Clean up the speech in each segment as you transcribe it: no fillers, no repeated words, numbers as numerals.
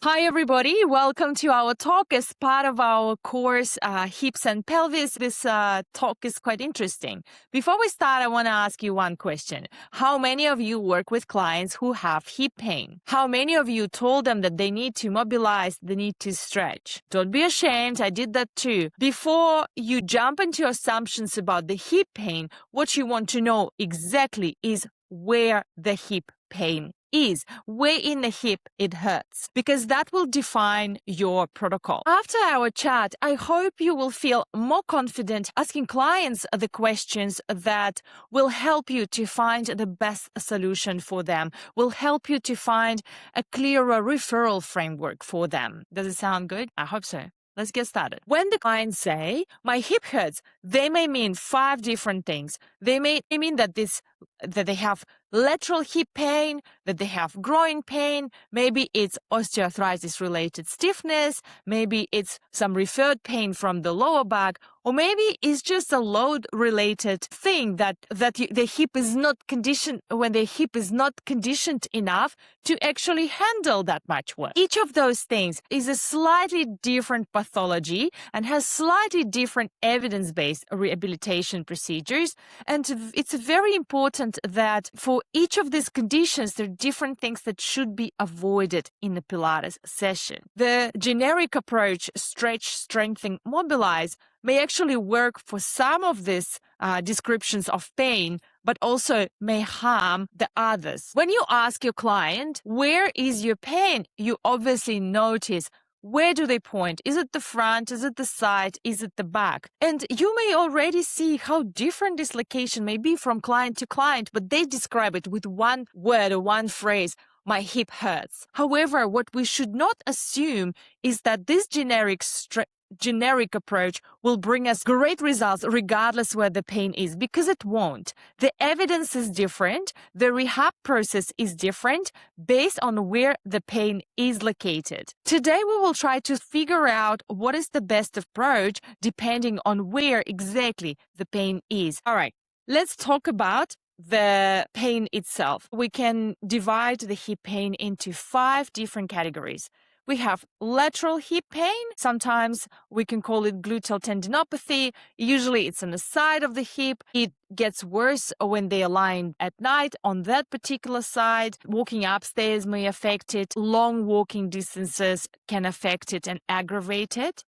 Hi, everybody. Welcome to our talk as part of our course, Hips and Pelvis. This talk is quite interesting. Before we start, I want to ask you one question. How many of you work with clients who have hip pain? How many of you told them that they need to mobilize, they need to stretch? Don't be ashamed. I did that too. Before you jump into assumptions about the hip pain, what you want to know exactly is where the hip pain is, where in the hip it hurts, because that will define your protocol. After our chat, I hope you will feel more confident asking clients the questions that will help you to find the best solution for them, will help you to find a clearer referral framework for them. Does it sound good? I hope so. Let's get started. When the clients say, my hip hurts, they may mean 5 different things. They may mean that they have lateral hip pain, that they have groin pain, maybe it's osteoarthritis-related stiffness, maybe it's some referred pain from the lower back, or maybe it's just a load-related thing that the hip is not conditioned, when the hip is not conditioned enough to actually handle that much work. Each of those things is a slightly different pathology and has slightly different evidence-based rehabilitation procedures, and it's very important that for each of these conditions, there are different things that should be avoided in the Pilates session. The generic approach, stretch, strengthen, mobilize, may actually work for some of these descriptions of pain, but also may harm the others. When you ask your client, where is your pain? You obviously notice, where do they point? Is it the front? Is it the side? Is it the back? And you may already see how different this location may be from client to client, but they describe it with one word or one phrase: my hip hurts. However, what we should not assume is that this generic approach will bring us great results regardless where the pain is, because it won't. The evidence is different. The rehab process is different based on where the pain is located. Today, we will try to figure out what is the best approach depending on where exactly the pain is. All right, let's talk about the pain itself. We can divide the hip pain into 5 different categories. We have lateral hip pain. Sometimes we can call it gluteal tendinopathy. Usually it's on the side of the hip. It gets worse when they align at night on that particular side. Walking upstairs may affect it. Long walking distances can affect it and aggravate it.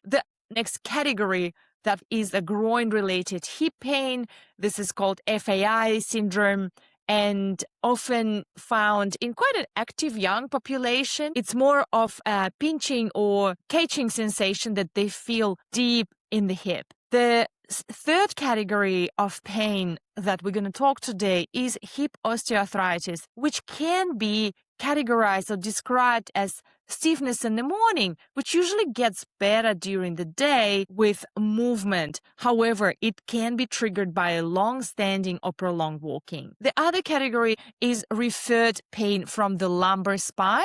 The next category, that is a groin-related hip pain. This is called FAI syndrome, and often found in quite an active young population. It's more of a pinching or catching sensation that they feel deep in the hip. The third category of pain that we're going to talk today is hip osteoarthritis, which can be categorized or described as stiffness in the morning, which usually gets better during the day with movement. However, it can be triggered by a long-standing or prolonged walking. The other category is referred pain from the lumbar spine,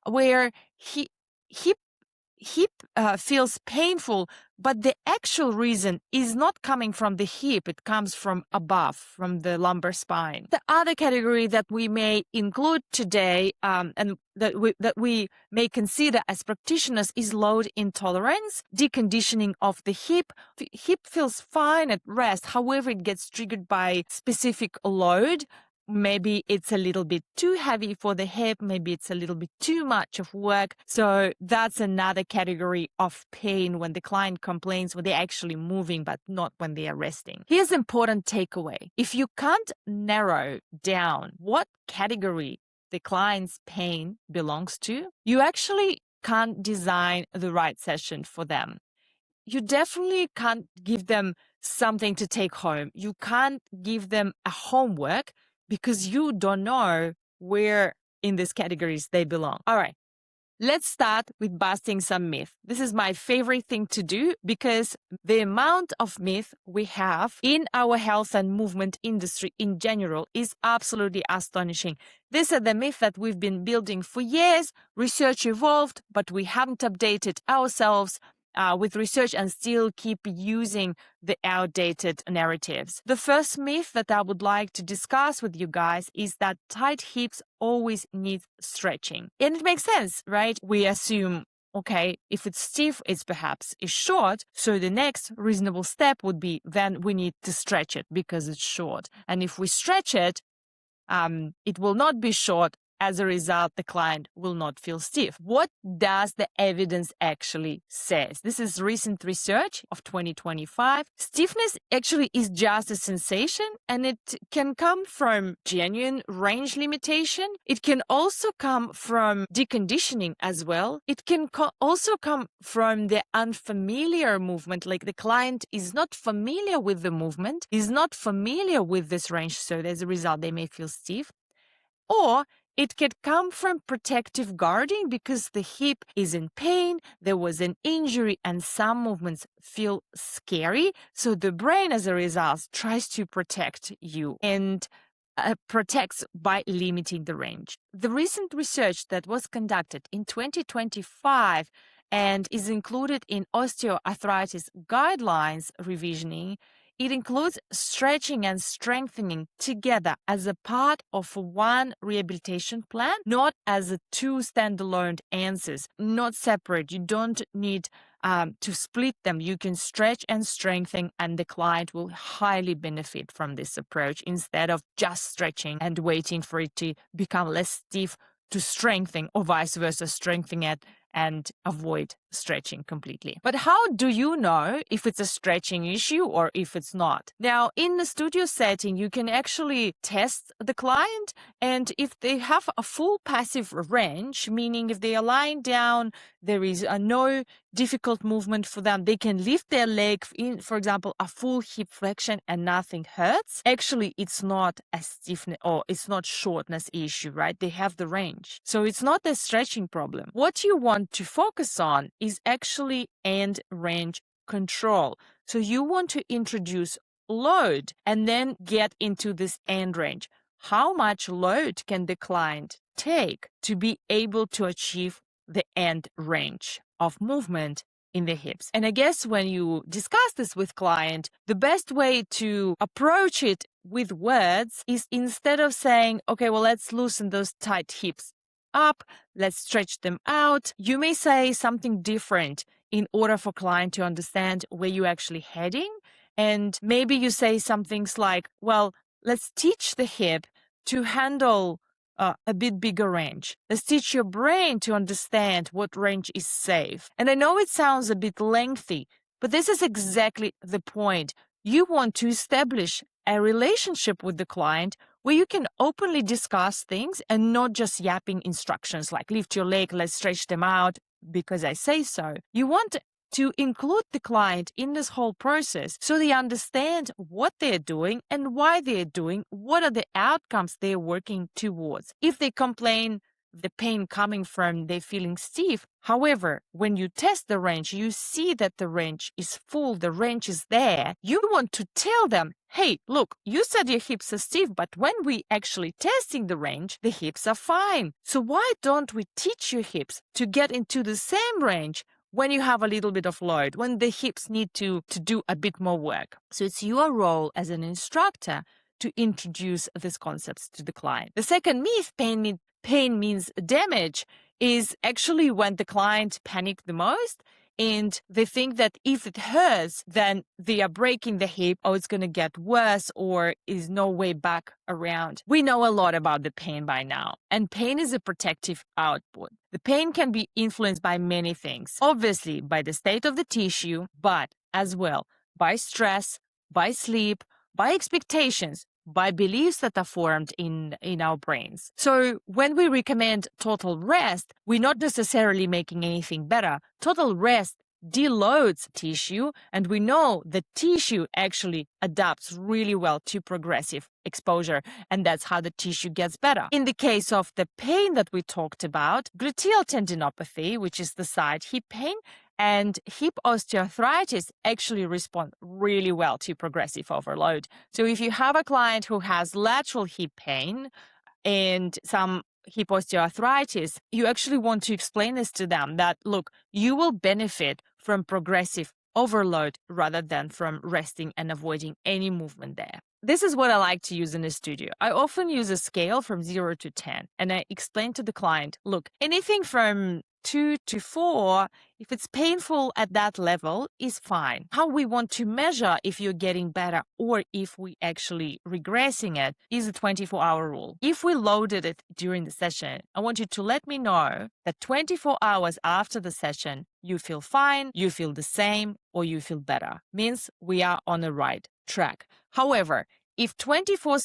where hip feels painful, but the actual reason is not coming from the hip. It comes from above, from the lumbar spine. The other category that we may include today and that we may consider as practitioners is load intolerance, deconditioning of the hip. The hip feels fine at rest. However, it gets triggered by specific load. Maybe it's a little bit too heavy for the hip. Maybe it's a little bit too much of work. So that's another category of pain when the client complains when they're actually moving, but not when they are resting. Here's an important takeaway. If you can't narrow down what category the client's pain belongs to, you actually can't design the right session for them. You definitely can't give them something to take home. You can't give them a homework because you don't know where in these categories they belong. All right, let's start with busting some myth. This is my favorite thing to do because the amount of myth we have in our health and movement industry in general is absolutely astonishing. These are the myths that we've been building for years. Research evolved, but we haven't updated ourselves. with research and still keep using the outdated narratives. The first myth that I would like to discuss with you guys is that tight hips always need stretching. And it makes sense, right? We assume, okay, if it's stiff, it's perhaps short. So the next reasonable step would be then we need to stretch it because it's short. And if we stretch it, it will not be short. As a result, the client will not feel stiff. What does the evidence actually say? This is recent research of 2025. Stiffness actually is just a sensation, and it can come from genuine range limitation. It can also come from deconditioning as well. It can also come from the unfamiliar movement, like the client is not familiar with the movement, is not familiar with this range, so as a result, they may feel stiff. Or it can come from protective guarding because the hip is in pain, there was an injury, and some movements feel scary. So the brain, as a result, tries to protect you and protects by limiting the range. The recent research that was conducted in 2025 and is included in osteoarthritis guidelines revisioning, it includes stretching and strengthening together as a part of one rehabilitation plan, not as two standalone answers, not separate. You don't need to split them. You can stretch and strengthen, and the client will highly benefit from this approach instead of just stretching and waiting for it to become less stiff to strengthen, or vice versa, strengthen it and avoid stretching completely. But how do you know if it's a stretching issue or if it's not? Now, in the studio setting, you can actually test the client, and if they have a full passive range, meaning if they are lying down, there is no difficult movement for them, they can lift their leg in, for example, a full hip flexion and nothing hurts. Actually, it's not a stiffness or it's not shortness issue, right? They have the range. So it's not a stretching problem. What you want to focus on is actually end range control. So you want to introduce load and then get into this end range. How much load can the client take to be able to achieve the end range of movement in the hips? And I guess when you discuss this with client, the best way to approach it with words is, instead of saying, okay, well, let's loosen those tight hips up, let's stretch them out, you may say something different in order for client to understand where you're actually heading. And maybe you say some things like, well, let's teach the hip to handle a bit bigger range. Let's teach your brain to understand what range is safe. And I know it sounds a bit lengthy, but this is exactly the point. You want to establish a relationship with the client where you can openly discuss things and not just yapping instructions like lift your leg, let's stretch them out because I say so. You want to include the client in this whole process so they understand what they're doing and why they're doing, what are the outcomes they're working towards. If they complain, the pain coming from they feeling stiff. However, when you test the range, you see that the range is full, the range is there. You want to tell them, hey, look, you said your hips are stiff, but when we actually testing the range, the hips are fine. So why don't we teach your hips to get into the same range when you have a little bit of load, when the hips need to do a bit more work? So it's your role as an instructor to introduce these concepts to the client. The second myth, pain means damage, is actually when the client panic the most and they think that if it hurts, then they are breaking the hip or it's going to get worse or is no way back around. We know a lot about the pain by now, and pain is a protective output. The pain can be influenced by many things, obviously by the state of the tissue, but as well by stress, by sleep, by expectations, by beliefs that are formed in our brains. So when we recommend total rest, we're not necessarily making anything better. Total rest deloads tissue, and we know that tissue actually adapts really well to progressive exposure, and that's how the tissue gets better. In the case of the pain that we talked about, gluteal tendinopathy, which is the side hip pain, and hip osteoarthritis actually respond really well to progressive overload. So if you have a client who has lateral hip pain and some hip osteoarthritis, you actually want to explain this to them that, look, you will benefit from progressive overload rather than from resting and avoiding any movement there. This is what I like to use in the studio. I often use a scale from 0 to 10, and I explain to the client, look, anything from 2 to 4, if it's painful at that level, is fine. How we want to measure if you're getting better or if we actually regressing it is a 24-hour rule. If we loaded it during the session, I want you to let me know that 24 hours after the session, you feel fine, you feel the same, or you feel better. Means we are on the right track. However, if 24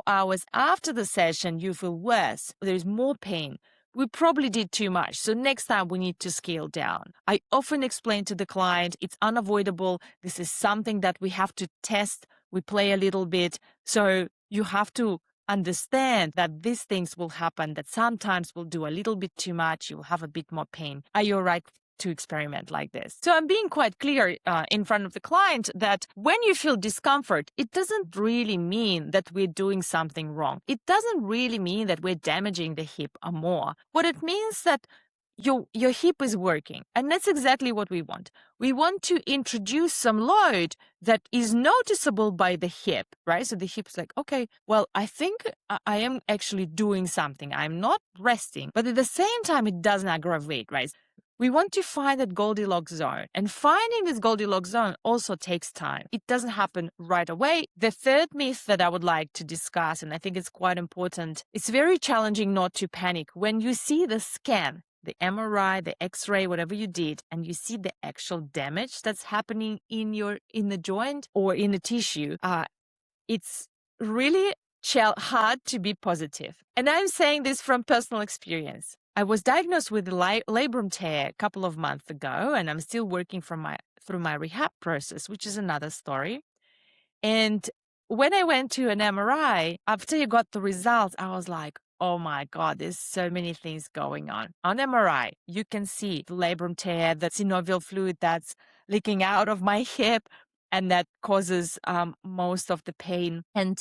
hours after the session you feel worse, there's more pain, we probably did too much. So next time we need to scale down. I often explain to the client it's unavoidable. This is something that we have to test. We play a little bit. So you have to understand that these things will happen, that sometimes we'll do a little bit too much. You'll have a bit more pain. Are you all right to experiment like this? So I'm being quite clear in front of the client that when you feel discomfort, it doesn't really mean that we're doing something wrong. It doesn't really mean that we're damaging the hip more. What it means that your hip is working, and that's exactly what we want. We want to introduce some load that is noticeable by the hip, right? So the hip's like, okay, well, I think I am actually doing something. I'm not resting, but at the same time, it doesn't aggravate, right? We want to find that Goldilocks zone, and finding this Goldilocks zone also takes time. It doesn't happen right away. The third myth that I would like to discuss, and I think it's quite important, it's very challenging not to panic. When you see the scan, the MRI, the X-ray, whatever you did, and you see the actual damage that's happening in the joint or in the tissue, it's really hard to be positive. And I'm saying this from personal experience. I was diagnosed with a labrum tear a couple of months ago, and I'm still working through my rehab process, which is another story. And when I went to an MRI, after you got the results, I was like, oh my God, there's so many things going on. On MRI, you can see the labrum tear, the synovial fluid that's leaking out of my hip, and that causes most of the pain. And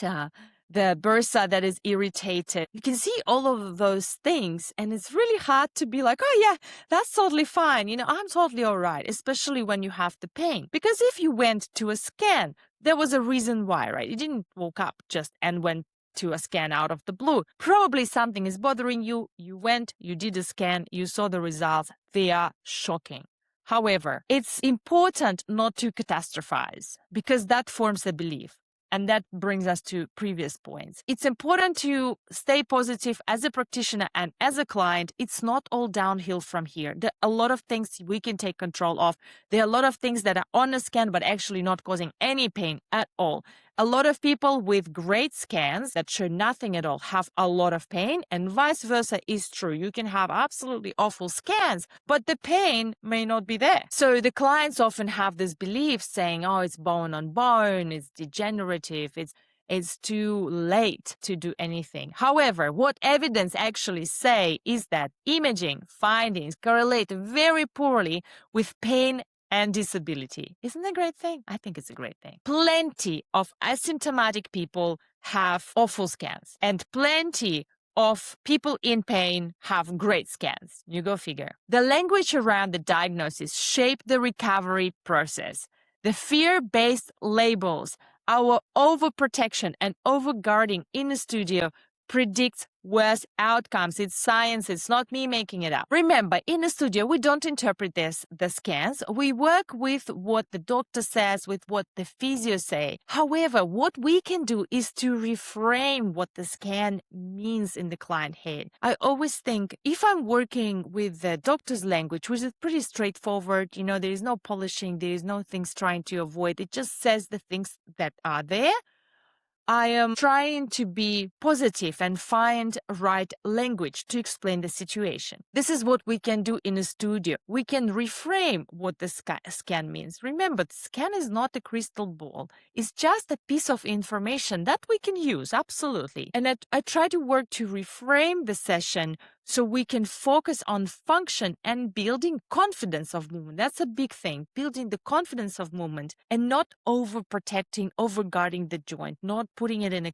the bursa that is irritated. You can see all of those things, and it's really hard to be like, oh yeah, that's totally fine. I'm totally all right, especially when you have the pain. Because if you went to a scan, there was a reason why, right? You didn't woke up just and went to a scan out of the blue. Probably something is bothering you. You went, you did a scan, you saw the results. They are shocking. However, it's important not to catastrophize because that forms a belief. And that brings us to previous points. It's important to stay positive as a practitioner and as a client. It's not all downhill from here. There are a lot of things we can take control of. There are a lot of things that are on a scan but actually not causing any pain at all. A lot of people with great scans that show nothing at all have a lot of pain, and vice versa is true. You can have absolutely awful scans, but the pain may not be there. So the clients often have this belief saying, oh, it's bone on bone, it's degenerative, it's too late to do anything. However, what evidence actually say is that imaging findings correlate very poorly with pain and disability. Isn't that a great thing? I think it's a great thing. Plenty of asymptomatic people have awful scans, and plenty of people in pain have great scans. You go figure. The language around the diagnosis shape the recovery process. The fear-based labels, our overprotection and overguarding in the studio predicts worse outcomes. It's science. It's not me making it up. Remember, in the studio, we don't interpret the scans. We work with what the doctor says, with what the physio say. However, what we can do is to reframe what the scan means in the client head. I always think if I'm working with the doctor's language, which is pretty straightforward, there is no polishing, there is no things trying to avoid. It just says the things that are there. I am trying to be positive and find right language to explain the situation. This is what we can do in a studio. We can reframe what the scan means. Remember, the scan is not a crystal ball. It's just a piece of information that we can use, absolutely. And I try to work to reframe the session so we can focus on function and building confidence of movement. That's a big thing, building the confidence of movement and not overprotecting, overguarding the joint, not putting it in a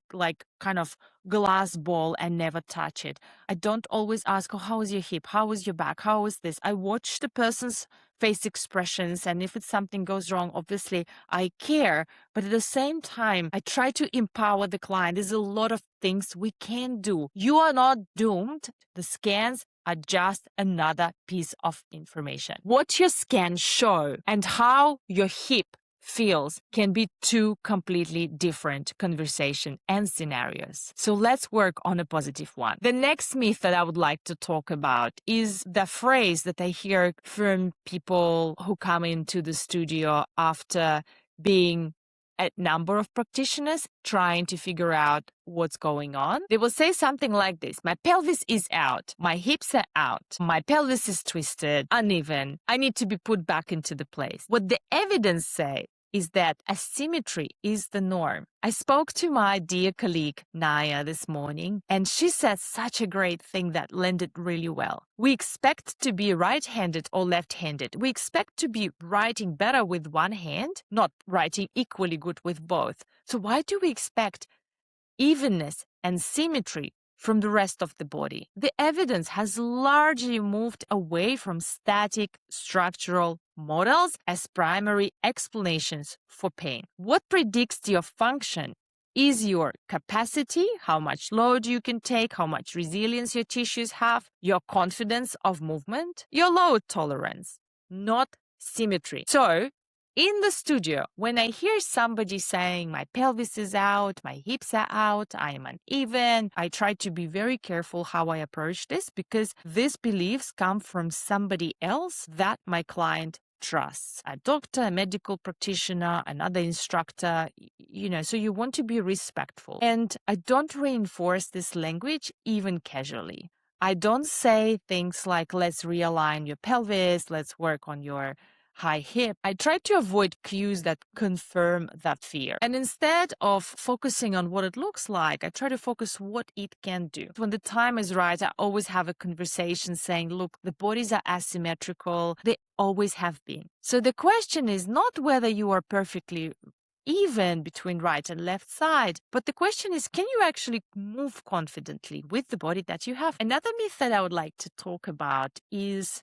kind of glass ball and never touch it. I don't always ask, oh, how is your hip? How is your back? How is this? I watch the person's face expressions, and if it's something goes wrong, obviously I care. But at the same time, I try to empower the client. There's a lot of things we can do. You are not doomed. The scans are just another piece of information. What your scans show and how your hip feels can be two completely different conversation and scenarios. So let's work on a positive one. The next myth that I would like to talk about is the phrase that I hear from people who come into the studio after being a number of practitioners trying to figure out what's going on. They will say something like this: my pelvis is out, my hips are out, my pelvis is twisted, uneven, I need to be put back into the place. What the evidence say is that asymmetry is the norm. I spoke to my dear colleague Naya this morning, and she said such a great thing that landed really well. We expect to be right-handed or left-handed. We expect to be writing better with one hand, not writing equally good with both. So why do we expect evenness and symmetry from the rest of the body? The evidence has largely moved away from static structural models as primary explanations for pain. What predicts your function is your capacity, how much load you can take, how much resilience your tissues have, your confidence of movement, your load tolerance, not symmetry. So, in the studio, when I hear somebody saying my pelvis is out, my hips are out, I am uneven, I try to be very careful how I approach this, because these beliefs come from somebody else that my client trusts. A doctor, a medical practitioner, another instructor, so you want to be respectful. And I don't reinforce this language even casually. I don't say things like, let's realign your pelvis, let's work on your high hip. I try to avoid cues that confirm that fear. And instead of focusing on what it looks like, I try to focus what it can do. When the time is right, I always have a conversation saying, look, the bodies are asymmetrical. They always have been. So the question is not whether you are perfectly even between right and left side, but the question is, can you actually move confidently with the body that you have? Another myth that I would like to talk about is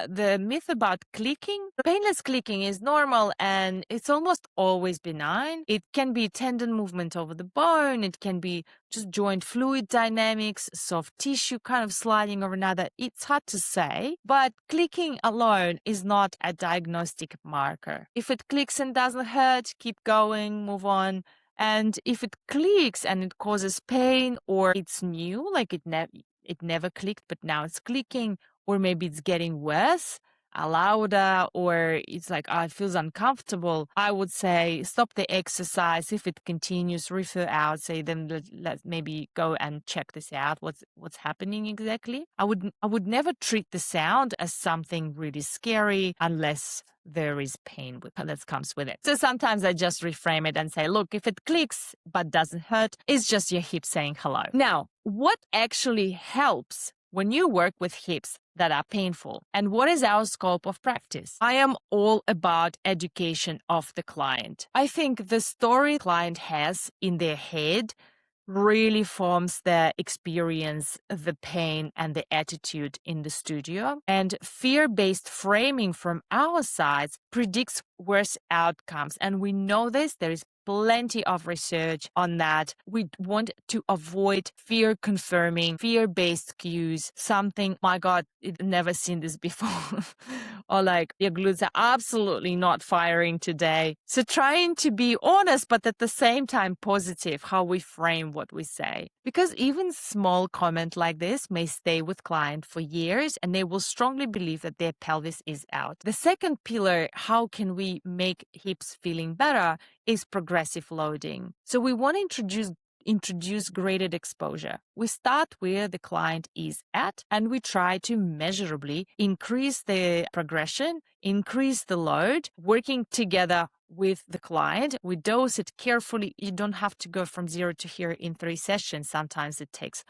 the myth about clicking. Painless clicking is normal and it's almost always benign. It can be tendon movement over the bone. It can be just joint fluid dynamics, soft tissue kind of sliding over another. It's hard to say, but clicking alone is not a diagnostic marker. If it clicks and doesn't hurt, keep going, move on. And if it clicks and it causes pain, or it's new, like it never clicked, but now it's clicking, or maybe it's getting worse, louder, or it's like, it feels uncomfortable, I would say stop the exercise. If it continues, refer out, say then let's maybe go and check this out, what's happening exactly. I would never treat the sound as something really scary unless there is pain that comes with it. So sometimes I just reframe it and say, look, if it clicks but doesn't hurt, it's just your hip saying hello. Now, what actually helps when you work with hips that are painful, and what is our scope of practice? I am all about education of the client. I think the story client has in their head really forms the experience, the pain, and the attitude in the studio. And fear-based framing from our sides predicts worse outcomes. And we know this. There is plenty of research on that. We want to avoid fear-confirming, fear-based cues. Something, my God, I've never seen this before. Or like, your glutes are absolutely not firing today. So trying to be honest, but at the same time positive, how we frame what we say. Because even small comment like this may stay with client for years, and they will strongly believe that their pelvis is out. The second pillar, how can we make hips feeling better, is progressive loading. So we want to introduce graded exposure. We start where the client is at, and we try to measurably increase the progression, increase the load, working together with the client. We dose it carefully. You don't have to go from 0 to here in 3 sessions. Sometimes it takes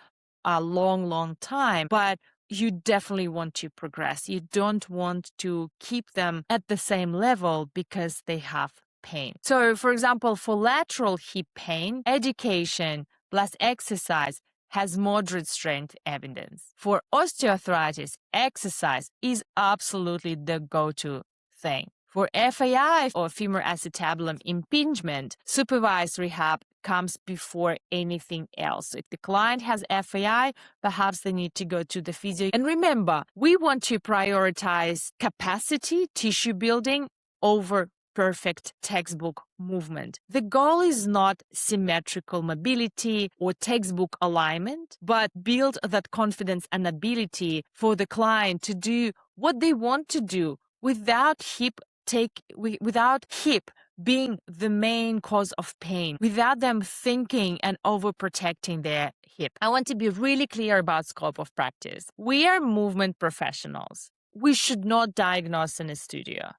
a long time, but you definitely want to progress. You don't want to keep them at the same level because they have pain. So, for example, for lateral hip pain, education, plus exercise has moderate strength evidence. For osteoarthritis, exercise is absolutely the go-to thing. For FAI or femur acetabulum impingement, supervised rehab comes before anything else. So if the client has FAI, perhaps they need to go to the physio. And remember, we want to prioritize capacity, tissue building over perfect textbook movement. The goal is not symmetrical mobility or textbook alignment, but build that confidence and ability for the client to do what they want to do without hip being the main cause of pain, without them thinking and overprotecting their hip. I want to be really clear about scope of practice. We are movement professionals. We should not diagnose in a studio.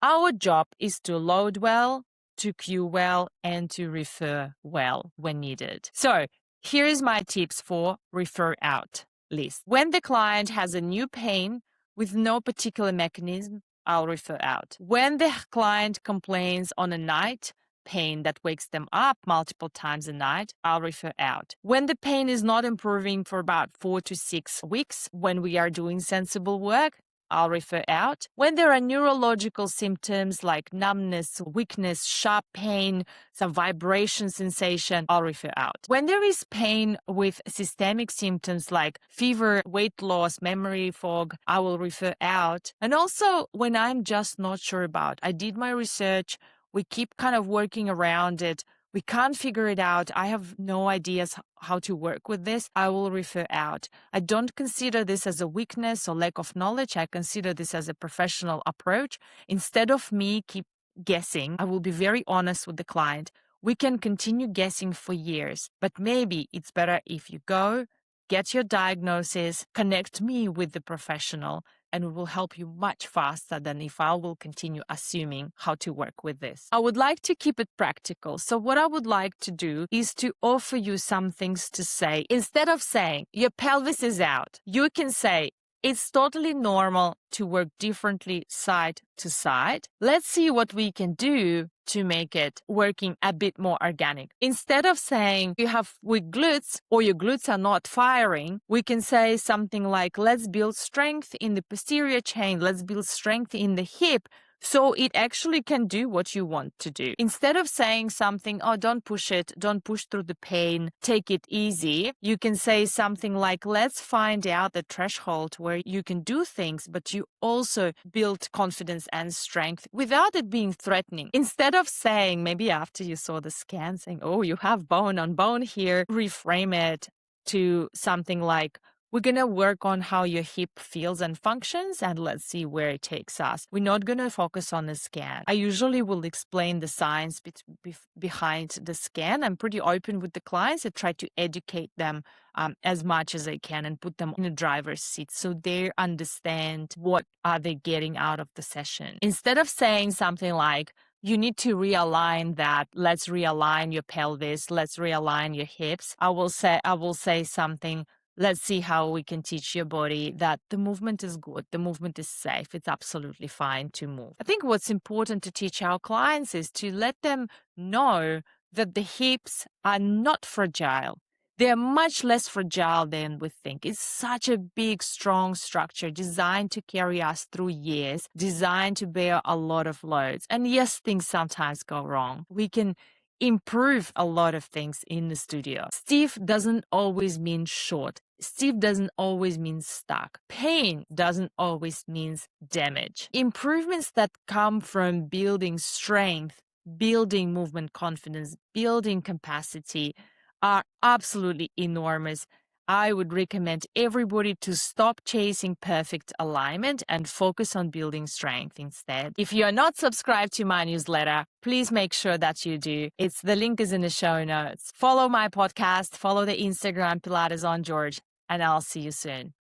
Our job is to load well, to cue well, and to refer well when needed. So here's my tips for refer out list. When the client has a new pain with no particular mechanism, I'll refer out. When the client complains on a night pain that wakes them up multiple times a night, I'll refer out. When the pain is not improving for about 4 to 6 weeks, when we are doing sensible work, I'll refer out. When there are neurological symptoms like numbness, weakness, sharp pain, some vibration sensation, I'll refer out. When there is pain with systemic symptoms like fever, weight loss, memory fog, I will refer out. And also when I'm just not sure about, I did my research, we keep kind of working around it, we can't figure it out, I have no ideas how to work with this, I will refer out. I don't consider this as a weakness or lack of knowledge. I consider this as a professional approach. Instead of me keep guessing, I will be very honest with the client. We can continue guessing for years, but maybe it's better if you go, get your diagnosis, connect me with the professional, and it will help you much faster than if I will continue assuming how to work with this. I would like to keep it practical. So what I would like to do is to offer you some things to say. Instead of saying your pelvis is out, you can say, it's totally normal to work differently side to side. Let's see what we can do to make it working a bit more organic. Instead of saying you have weak glutes or your glutes are not firing, we can say something like, let's build strength in the posterior chain, let's build strength in the hip, so it actually can do what you want to do. Instead of saying something, oh, don't push it, don't push through the pain, take it easy, you can say something like, let's find out the threshold where you can do things, but you also build confidence and strength without it being threatening. Instead of saying, maybe after you saw the scan, saying, oh, you have bone on bone here, reframe it to something like, we're going to work on how your hip feels and functions, and let's see where it takes us. We're not going to focus on the scan. I usually will explain the science behind the scan. I'm pretty open with the clients. I try to educate them as much as I can and put them in a driver's seat so they understand what are they getting out of the session. Instead of saying something like, you need to realign that, let's realign your pelvis, let's realign your hips, I will say something, let's see how we can teach your body that the movement is good, the movement is safe, it's absolutely fine to move. I think what's important to teach our clients is to let them know that the hips are not fragile. They're much less fragile than we think. It's such a big, strong structure designed to carry us through years, designed to bear a lot of loads. And yes, things sometimes go wrong. We can improve a lot of things in the studio. Stiff doesn't always mean short. Stiff doesn't always mean stuck. Pain doesn't always mean damage. Improvements that come from building strength, building movement confidence, building capacity are absolutely enormous. I would recommend everybody to stop chasing perfect alignment and focus on building strength instead. If you're not subscribed to my newsletter, please make sure that you do. The link is in the show notes. Follow my podcast, follow the Instagram Pilates on George, and I'll see you soon.